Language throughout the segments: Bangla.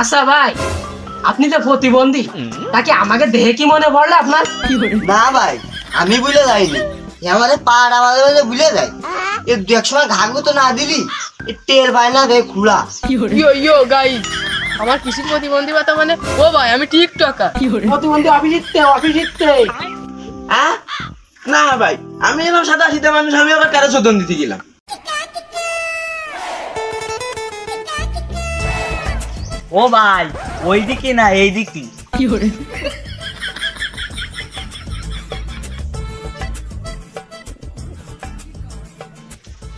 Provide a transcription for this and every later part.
আচ্ছা ভাই, আপনি তো প্রতিবন্ধী, তাকে আমাকে দেখে কি মনে পড়লো আপনার? না ভাই, আমি ভুলে যাইনি। আমাদের পাড়া আমাদের মাঝে ভুলে যায়। এ দু এক সময় ঘাগু তো না দিলি টের পায় না রে খুলা। ইয়ো গাইস, আমার কিসির প্রতিবন্ধীতা মানে? ও ভাই, আমি টিকটকার। প্রতিবন্ধী অভিজিৎ অভিজিৎ। হ্যাঁ না ভাই, আমি এলাম সাদা সিধা মানুষ, আমি আবার কারো শোধন দিতে গেলাম। ও ভাই, ওই দিকে না এই দিকে।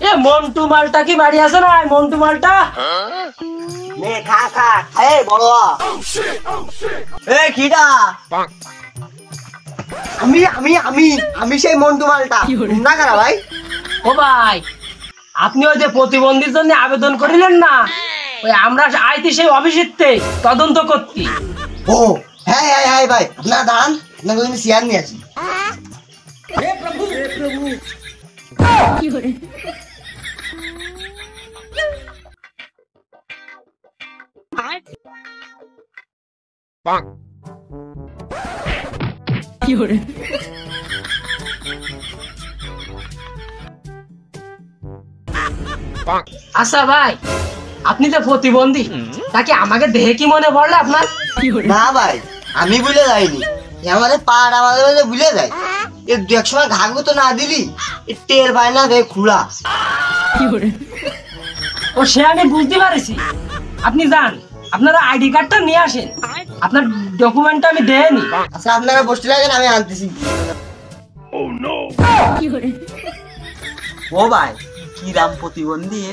এ মন্টু মালটা কি বাড়ি আছে না? মন্টু মালটা নে খা খা খাই বড়। এ কিডা? আমি আমি আমি আমি সেই মন্টু মালটা। না কারা ভাই? ও ভাই, আপনি ওই যে প্রতিবন্ধীর জন্য আবেদন করিলেন না, ওই আমরা আইতি সেই অভিজিৎতে তদন্ত করতি। ও হ্যাঁ হ্যাঁ হ্যাঁ ভাই, আপনারা দাঁড়ান, আপনাকে আমি চেয়ার নিয়ে আসি। আচ্ছা ভাই, আপনি তো প্রতিবন্ধী, তাকে আমাকে দেখে কি মনে পড়লো আপনার? না ভাই, আমি ভুলে যাইনি। আমাদের পাড়া আমাদের মাঝে ভুলে যায়। এ দু এক সময় ঘাগু তো না দিলি টের পায় না রে খুলা। ও সে আমি বুঝতে পারছি। আপনি যান, আপনারা আইডি কার্ডটা নিয়ে আসেন, আপনার ডকুমেন্টটা আমি দেয়নি। আচ্ছা আপনারা বসতে লাগেন, আমি আনতেছি। ও ভাই, কি রাম প্রতিবন্ধী?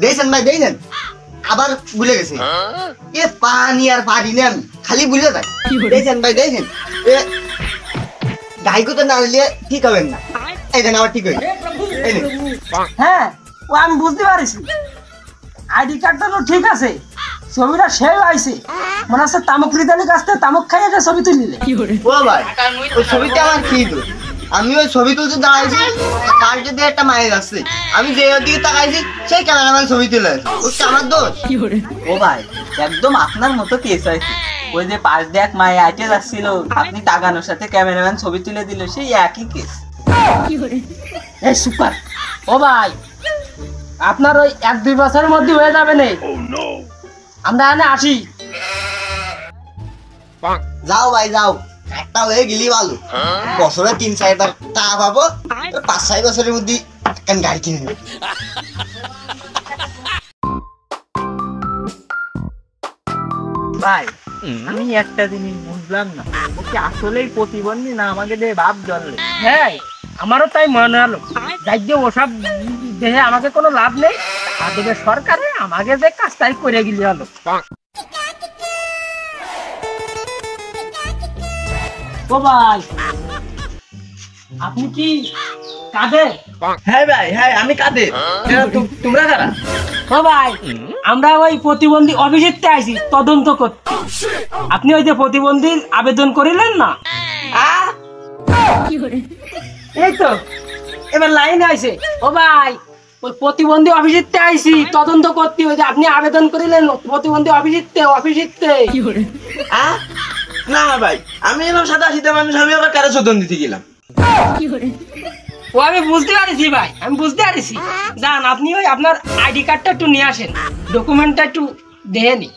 দেখছেন ভাই, দেখছেন আবার ভুলে গেছে। এ পানি আর পারি না, আমি খালি ভুলে যাই। দেখছেন ভাই, দেখছেন এ গাইকো তো না দিলে ঠিক হবেন না। এই দেন আবার ঠিক হয়ে। হ্যাঁ, ও আমি বুঝতে পারছি। আইডি কার্ডটা তো ঠিক আছে, ছবিটা সেও আইছে, মনে হচ্ছে তামুক রিতালির কাছ থেকে তামুক খাইয়ে যে ছবি তুলিলে। ও ভাই, ওই ছবিটা আমার কি দোষ? আমি ওই ছবি তুলতে দাঁড়াইছি, পাল্টে দিয়ে একটা মায়ের আসছে, আমি যে ওর দিকে তাকাইছি সেই ক্যামেরাম্যান ছবি তুলে আছে। ওটা আমার দোষ? ও ভাই, একদম আপনার মতো কেস হয়েছে। ওই যে পাশ দিয়ে এক মায়ে আইটে যাচ্ছিল, আপনি তাকানোর সাথে ক্যামেরাম্যান ছবি তুলে দিল, সেই একই কেস। এই সুপার। ও ভাই, আপনার ওই 1-2 বছরের মধ্যে হয়ে যাবে না, আমরা এনে আসি। যাও ভাই যাও, একটা হয়ে গেলি ভালো। বছরে 3-4বার টাকা পাবো, 5-6 বছরের মধ্যে একখান গাড়ি কিনে নেব। ভাই, আমি একটা জিনিস বুঝলাম না, ও কি আসলেই প্রতিবন্ধী না আমাকে দিয়ে ভাব জলে? হ্যাঁ, আমারও তাই মনে হলো। যাই যে ওসব দেখে আমাকে কোনো লাভ নেই, আর দেখে সরকারে আমাকে যে কাজটাই করে গেলে হলো। ও ভাই, আপনি কি কাদের? হ্যাঁ ভাই, হ্যাঁ আমি কাদের। তোমরা কারা? ও ভাই, আমরা ওই প্রতিবন্ধী অভিজিৎতে আইছি তদন্ত করতে। আপনি ওই যে প্রতিবন্ধীর আবেদন করিলেন না, এই তো এবার লাইন আইছে। ও ভাই, ওই প্রতিবন্ধী অভিজিৎতে আইছি তদন্ত করতে। ওই যে আপনি আবেদন করিলেন প্রতিবন্ধী অভিজিৎতে অভিজিৎতে। না ভাই, আমি এলাম সাদা সিধা মানুষ, আমি আবার কারো শোধন দিতে গেলাম। ও আমি বুঝতে পারছি ভাই, আমি বুঝতে পারছি। যান, আপনি ওই আপনার আইডি কার্ডটা একটু নিয়ে আসেন, ডকুমেন্টটা একটু দেখে নি।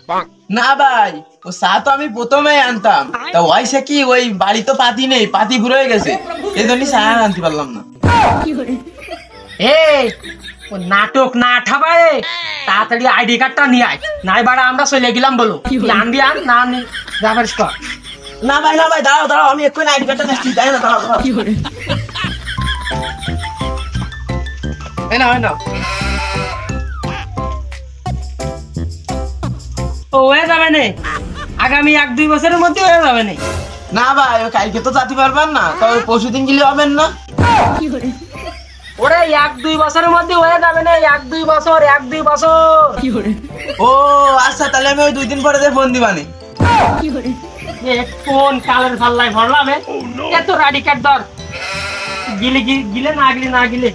না ভাই, ও চা তো আমি প্রথমে আনতাম, তা ওইসে কি ওই বাড়ি তো পাতি নেই, পাতি বুড়ো হয়ে গেছে, এই জন্যই চা আনতে পারলাম না। এই ও নাটক না ঠাবায়, তাড়াতাড়ি আইডি কার্ডটা নিয়ে আয়, নাই বাড়া আমরা চলে গেলাম। বলো আনবি, আন না আনবি ব্যবহার কর। না ভাই, না ভাই, দাঁড়াও দাঁড়াও, আমি এক্ষুনি আইডি কার্ডটা দেখছি, তাই না? দাঁড়াও দাঁড়াও, এই নাও, এই নাও। ও হয়ে যাবে না, আগামী 1-2 বছরের মধ্যে হয়ে যাবে না। না ভাই, ও কালকে তো যেতে পারবেন না, তবে পরশুদিন গেলে হবেন না। ওরে 1-2 বছরের মধ্যে হয়ে যাবে না, 1-2 বছর, 1-2 বছর। ও আচ্ছা, তাহলে আমি ওই 2 দিন পরে ফোন দিবানি। কোন কালের পাল্লায় ভরলাম এত আইডি কার্ড ধর, গিলে গিলে না গিলে না গিলে।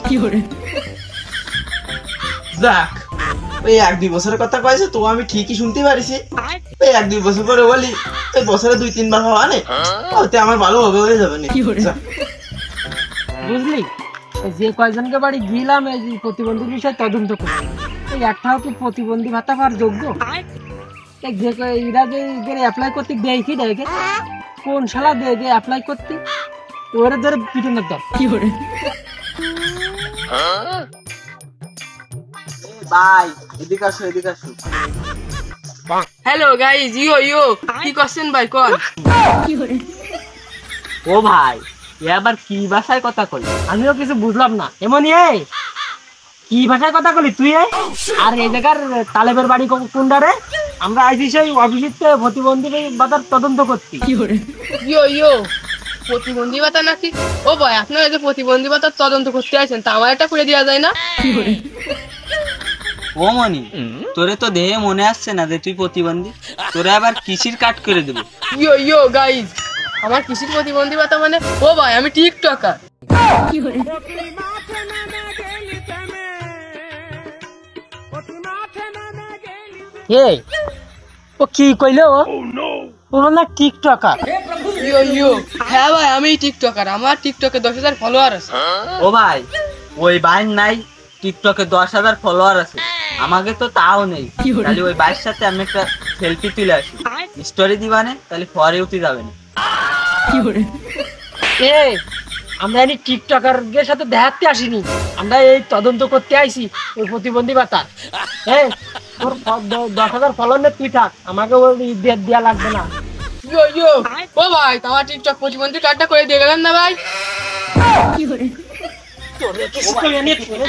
যাক, ওই 1-2 বছরের কথা কয়েছে তো আমি ঠিকই শুনতে পারিছি। ওই 1-2 বছর পরে বলি ওই বছরে 2-3 বার হওয়া নেই, ওতে আমার ভালো হবে, হয়ে যাবে না। বুঝলি, এই যে কয়জনকে বাড়ি গিলাম এই যে প্রতিবন্ধীর বিষয়ে তদন্ত করতে, এই একটাও কি প্রতিবন্ধী ভাতা পাওয়ার যোগ্য? এই যে এরা যে এদের অ্যাপ্লাই করতে দেয় কি দেয়, কোন শালা দেয় যে অ্যাপ্লাই করতে, ওরা ধরে পিটনের দর কি করে। ভাই এদিকে আসো, এদিকে আসো। হ্যালো গাইজ, ইয়ো কি করছেন ভাই কোন? ও ভাই, এ আবার কি ভাষায় কথা কলি? আমিও কিছু বুঝলাম না। এমনই এই কি ভাষায় কথা কলি তুই? আর এই জায়গার তালেবের বাড়ি কোনটা রে? আমরা আইছি সেই অফিসে প্রতিবন্ধী ভাতার তদন্ত করতে। ইয়ো প্রতিবন্ধী ভাতা নাকি? ও ভাই আপনারা যে প্রতিবন্ধী ভাতার তদন্ত করতে আছেন তা আমার একটা করে দেওয়া যায় না? ও মনি, তোরে তো দেহে মনে আসছে না যে তুই প্রতিবন্ধী, তোরে আবার কিসির কাট করে দেবো। ইয়ো গাইজ, আমার কৃষির প্রতিবন্ধী ভাতা মানে ও ভাই আমি টিকটকার। এই ও কি কইলো? ও না টিকটকার? ইয়ো হ্যাঁ ভাই আমি টিকটকার, আমার টিকটকে 10,000 ফলোয়ার আছে। ও ভাই, ওই বাইর নাই টিকটকে 10,000 ফলোয়ার আছে, আমাকে তো তাও নেই। তাহলে ওই বাইর সাথে আমি একটা সেলফি তুলে আসি, স্টোরি দিবানে, তাহলে পরে উঠে যাবে না। এই আমরা এই টিকটকারদের সাথে দেখাতে আসিনি, আমরা এই তদন্ত করতে আইছি ওই প্রতিবন্ধী ভাতা। এই তোর 10,000 ফলোয়ার তুই থাক, আমাকে ওই দেয়া লাগবে না। ইয়ো ও ভাই আমার টিকটক প্রতিবন্ধী কার্ডটা করে দিয়ে গেলেন না ভাই? তোরে কিছু কইনি, তোরে